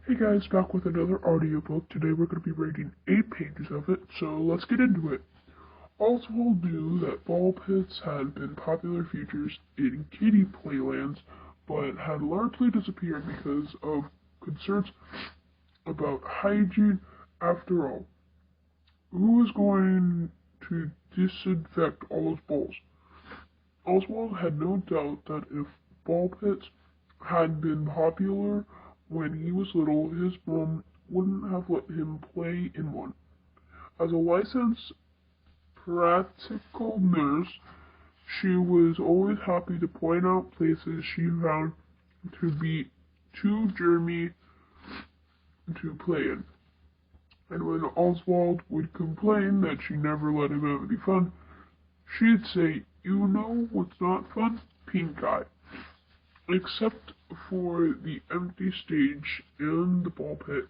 Hey guys, back with another audiobook. Today we're going to be reading 8 pages of it, so let's get into it. Oswald knew that ball pits had been popular features in kiddie playlands, but had largely disappeared because of concerns about hygiene. After all, who was going to disinfect all those balls? Oswald had no doubt that if ball pits had been popular when he was little, his mom wouldn't have let him play in one. As a licensed practical nurse, she was always happy to point out places she found to be too germy to play in. And when Oswald would complain that she never let him have any fun, she'd say, "You know what's not fun? Pink eye." Except for the empty stage and the ball pit,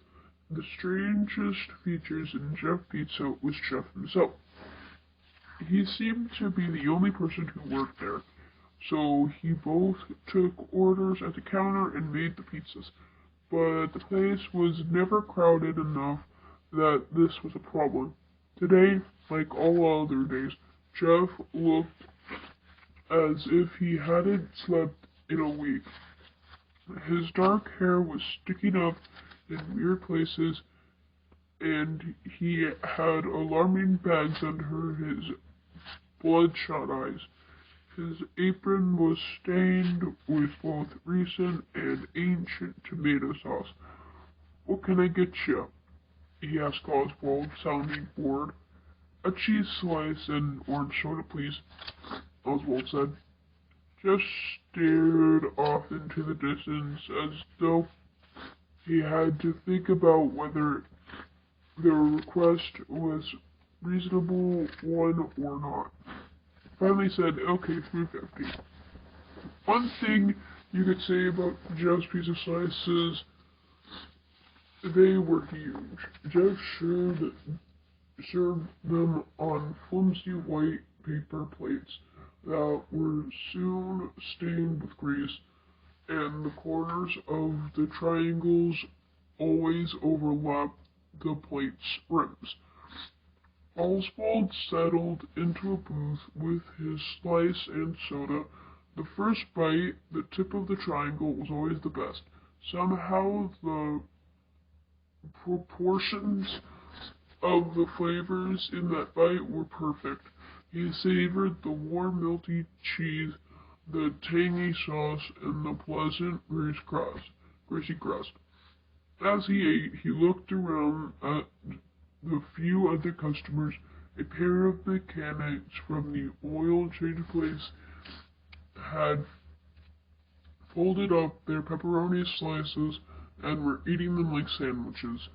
the strangest features in Jeff Pizza was Jeff himself. He seemed to be the only person who worked there, so he both took orders at the counter and made the pizzas. But the place was never crowded enough that this was a problem. Today, like all other days, Jeff looked as if he hadn't slept in a week. His dark hair was sticking up in weird places, and he had alarming bags under his bloodshot eyes. His apron was stained with both recent and ancient tomato sauce. "What can I get you?" he asked Oswald, sounding bored. "A cheese slice and orange soda, please," Oswald said. Jeff stared off into the distance as though he had to think about whether the request was reasonable one or not. Finally said, "Okay, $3.50. One thing you could say about Jeff's pizza slices, they were huge. Jeff served them on flimsy white paper plates that were soon stained with grease, and the corners of the triangles always overlapped the plate's rims. Oswald settled into a booth with his slice and soda. The first bite, the tip of the triangle, was always the best. Somehow the proportions of the flavors in that bite were perfect. He savored the warm, melty cheese, the tangy sauce, and the pleasant, greasy crust. As he ate, he looked around at the few other customers. A pair of mechanics from the oil change place had folded up their pepperoni slices and were eating them like sandwiches.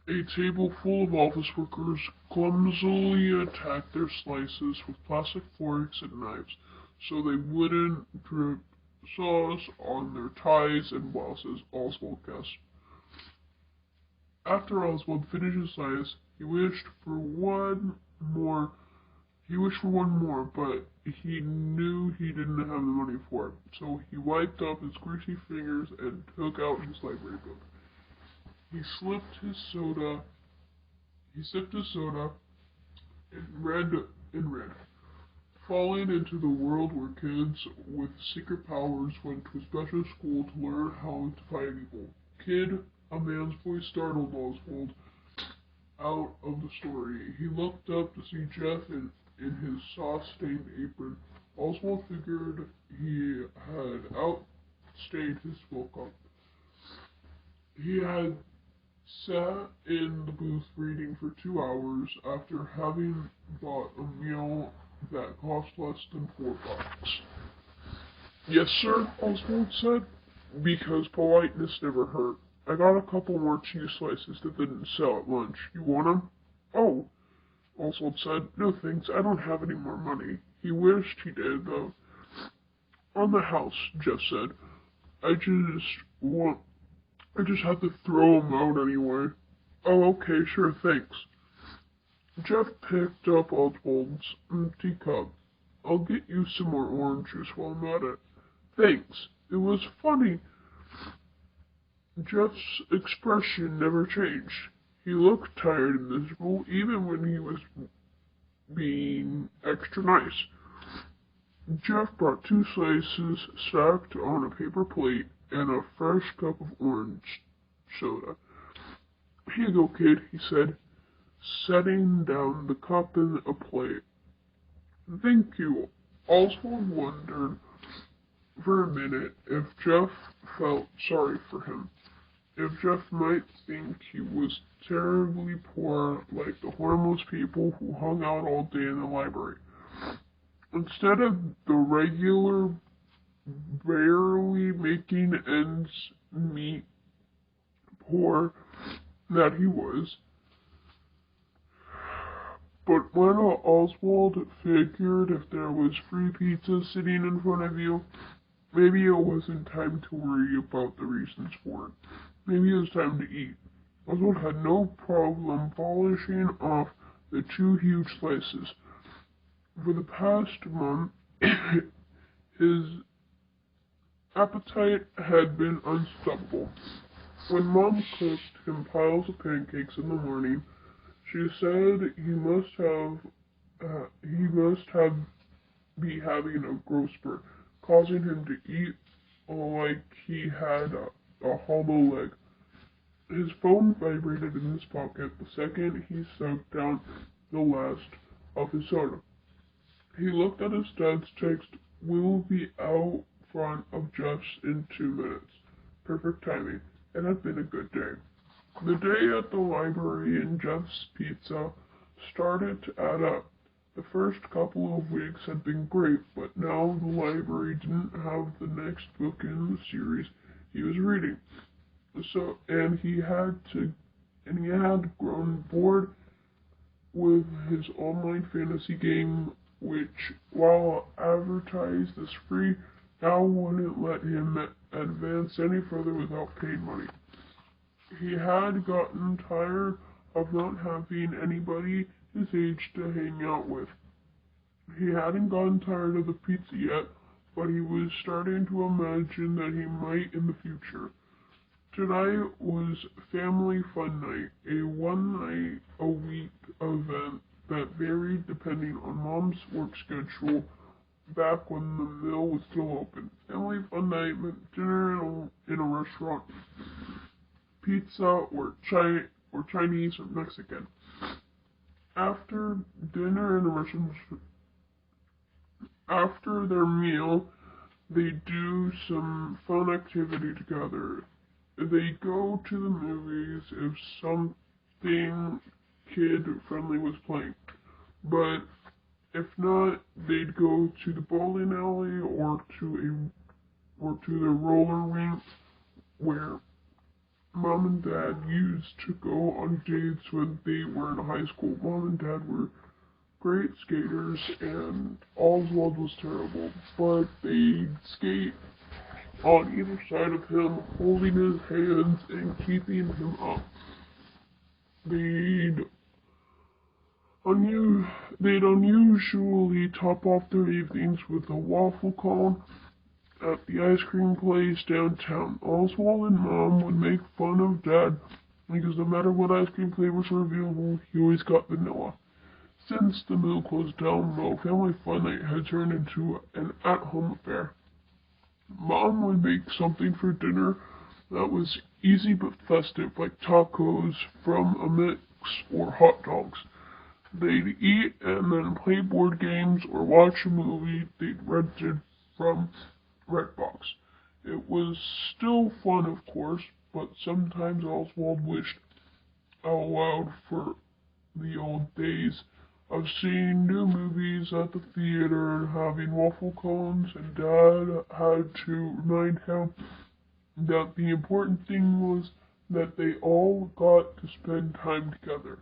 A table full of office workers clumsily attacked their slices with plastic forks and knives so they wouldn't drip sauce on their ties and blouses, Oswald guessed. After Oswald finished his slice, he wished for one more. But he knew he didn't have the money for it, so he wiped off his greasy fingers and took out his library book. He sipped his soda and read, falling into the world where kids with secret powers went to a special school to learn how to fight evil. "Kid," a man's voice startled Oswald out of the story. He looked up to see Jeff in his sauce-stained apron. Oswald figured he had outstayed his welcome. He had sat in the booth reading for 2 hours after having bought a meal that cost less than $4. "Yes, sir," Oswald said, because politeness never hurt. "I got a couple more cheese slices that didn't sell at lunch. You want 'em?" "Oh," Oswald said, "no thanks, I don't have any more money." He wished he did, though. "On the house," Jeff said. I just had to throw 'em out anyway." "Oh, okay, sure, thanks." Jeff picked up Oswald's empty cup. "I'll get you some more orange juice while I'm at it." "Thanks." It was funny Jeff's expression never changed. He looked tired and miserable, even when he was being extra nice. Jeff brought 2 slices stacked on a paper plate and a fresh cup of orange soda. "Here you go, kid," he said, setting down the cup and a plate. "Thank you." Oswald wondered for a minute if Jeff felt sorry for him, if Jeff might think he was terribly poor like the harmless people who hung out all day in the library. Instead of the regular, barely making ends meet poor that he was. But when Oswald figured if there was free pizza sitting in front of you, maybe it wasn't time to worry about the reasons for it. Maybe it was time to eat. Oswald had no problem polishing off the 2 huge slices. For the past month, his appetite had been unstoppable. When Mom cooked him piles of pancakes in the morning, she said he must be having a growth spurt, causing him to eat like he had a hollow leg. His phone vibrated in his pocket the second he sucked down the last of his soda. He looked at his dad's text. "We'll be out front of Jeff's in 2 minutes." Perfect timing. It had been a good day. The day at the library and Jeff's pizza started to add up. The first couple of weeks had been great, but now the library didn't have the next book in the series he was reading. And he had grown bored with his online fantasy game, which, while advertised as free, now wouldn't let him advance any further without paying money. He had gotten tired of not having anybody his age to hang out with. He hadn't gotten tired of the pizza yet, but he was starting to imagine that he might in the future. Tonight was Family Fun Night, a 1-night-a-week event that varied depending on Mom's work schedule back when the mill was still open. Family Fun Night meant dinner in a restaurant, pizza or Chinese or Mexican. After dinner in a restaurant, after their meal, they do some fun activity together. They go to the movies if something kid-friendly was playing. But if not, they'd go to the bowling alley or to the roller rink where Mom and Dad used to go on dates when they were in high school. Mom and Dad were great skaters and Oswald was terrible, but they'd skate on either side of him, holding his hands and keeping him up. They'd unusually top off their evenings with a waffle cone at the ice cream place downtown. Oswald and Mom would make fun of Dad because no matter what ice cream flavors were available, he always got vanilla. Since the mill closed down, though, Family Fun Night had turned into an at-home affair. Mom would make something for dinner that was easy but festive, like tacos from a mix or hot dogs. They'd eat and then play board games or watch a movie they'd rented from Redbox. It was still fun, of course, but sometimes Oswald wished out loud for the old days of seeing new movies at the theater and having waffle cones, and Dad had to remind him that the important thing was that they all got to spend time together.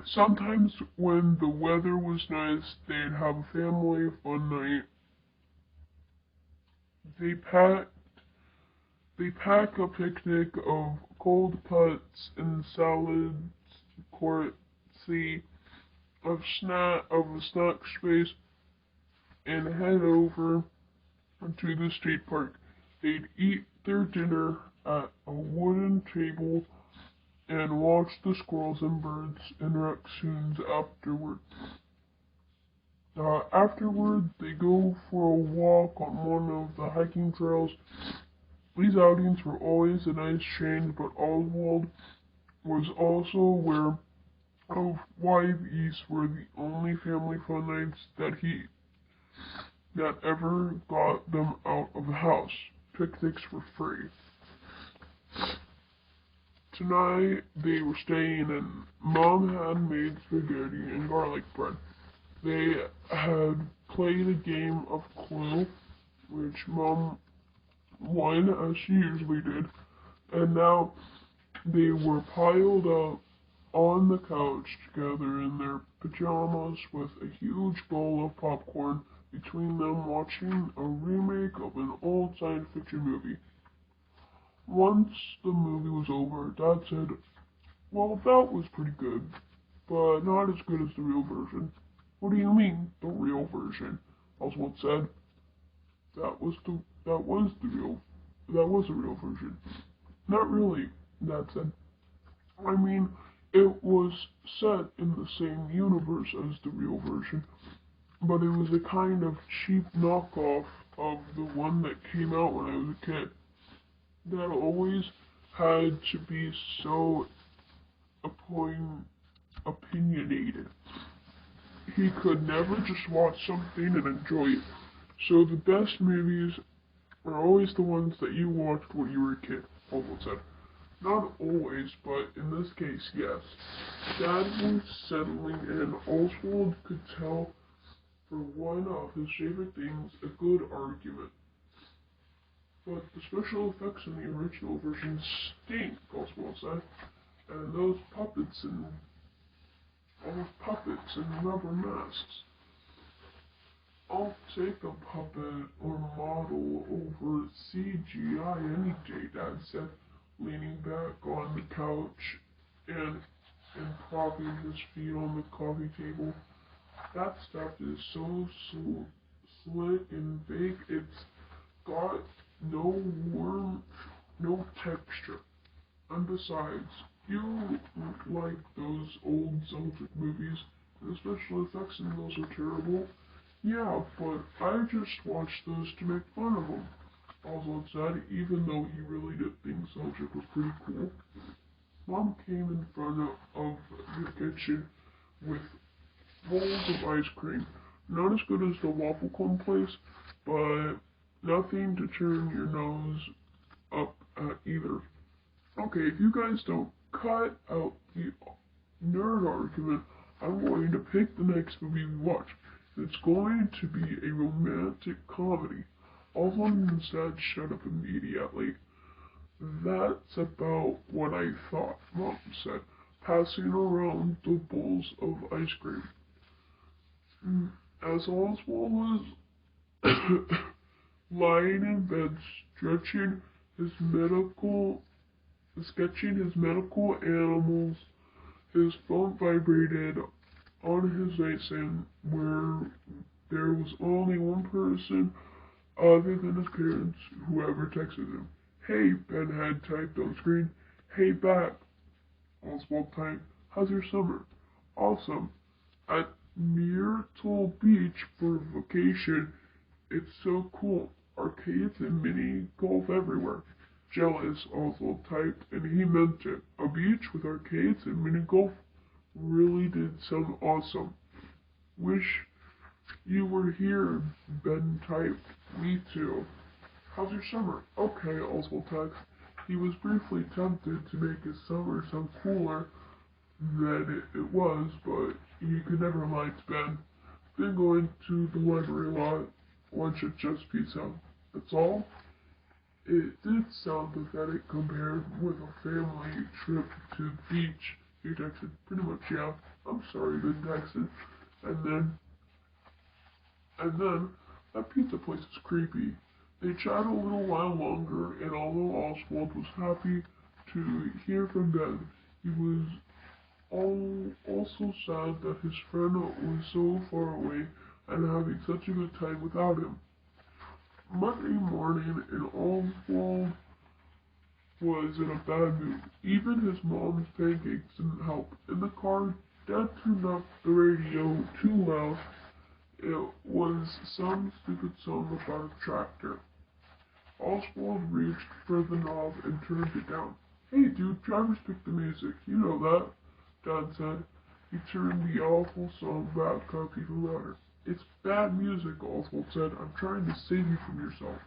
Sometimes when the weather was nice, they'd have a family fun night. They pack a picnic of cold cuts and salads, courtesy of a snack space, and head over to the state park. They'd eat their dinner at a wooden table and watch the squirrels and birds and raccoons afterward. Afterward, they go for a walk on one of the hiking trails. These outings were always a nice change, but Oswald was also aware of why these were the only family fun nights that ever got them out of the house. Picnics were free. Tonight they were staying and Mom had made spaghetti and garlic bread. They had played a game of Clue, which Mom won as she usually did, and now they were piled up on the couch together in their pajamas with a huge bowl of popcorn between them watching a remake of an old science fiction movie. Once the movie was over, Dad said, "Well, that was pretty good, but not as good as the real version." "What do you mean, the real version?" Oswald said. That was the real version." "Not really," Dad said. "I mean, it was set in the same universe as the real version, but it was a kind of cheap knockoff of the one that came out when I was a kid. Dad always had to be so opinionated. He could never just watch something and enjoy it. So the best movies are always the ones that you watched when you were a kid," Oswald said. "Not always, but in this case, yes." Dad was settling in. Oswald could tell for one of his favorite things, a good argument. "But the special effects in the original version stink," Oswald said. "And those puppets and rubber masks." "I'll take a puppet or model over CGI any day," Dad said, leaning back on the couch and propping his feet on the coffee table. "That stuff is so slick and fake, it's got no warmth, no texture. And besides, you like those old Zelda movies, and the special effects in those are terrible." "Yeah, but I just watched those to make fun of them," Oswald said, even though he really did think Zelda was pretty cool. Mom came in front of the kitchen with bowls of ice cream. Not as good as the waffle cone place, but nothing to turn your nose up at either. "Okay, if you guys don't cut out the nerd argument, I'm going to pick the next movie we watch. It's going to be a romantic comedy." Oswald instead shut up immediately. "That's about what I thought," Mom said, passing around the bowls of ice cream. As Oswald was lying in bed sketching his medical animals, his phone vibrated on his nightstand where there was only one person other than his parents who ever texted him. "Hey," Ben had typed on screen. "Hey, back," Oswald typed. "How's your summer?" "Awesome. At Myrtle Beach for vacation. It's so cool. Arcades and mini golf everywhere." "Jealous," Oswald typed, and he meant it. A beach with arcades and mini golf really did sound awesome. "Wish you were here," Ben typed. "Me too." "How's your summer?" "Okay," Oswald typed. He was briefly tempted to make his summer sound cooler than it was, but he could never lie to Ben. "Been going to the library a lot. Lunch at Just Pizza." "That's all?" It did sound pathetic compared with a family trip to the beach. He texted. "Pretty much, yeah." "I'm sorry," Ben texted. And then, "That pizza place is creepy." They chatted a little while longer, and although Oswald was happy to hear from Ben, he was also sad that his friend was so far away and having such a good time without him. Monday morning, and Oswald was in a bad mood. Even his mom's pancakes didn't help. In the car, Dad turned up the radio too loud. It was some stupid song about a tractor. Oswald reached for the knob and turned it down. Hey dude, Travis picked the music. You know that, Dad said. He turned the awful song back up even louder. It's bad music, Oswald said. I'm trying to save you from yourself.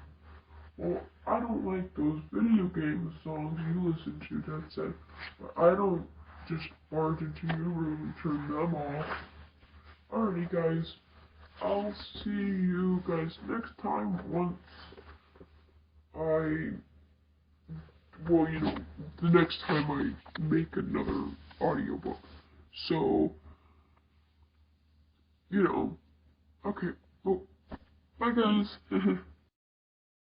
Well, I don't like those video game songs you listen to, Dad said. But I don't just barge into your room and turn them off. Alrighty, guys. I'll see you guys next time once I, well, the next time I make another audiobook. So, okay. Well, bye guys.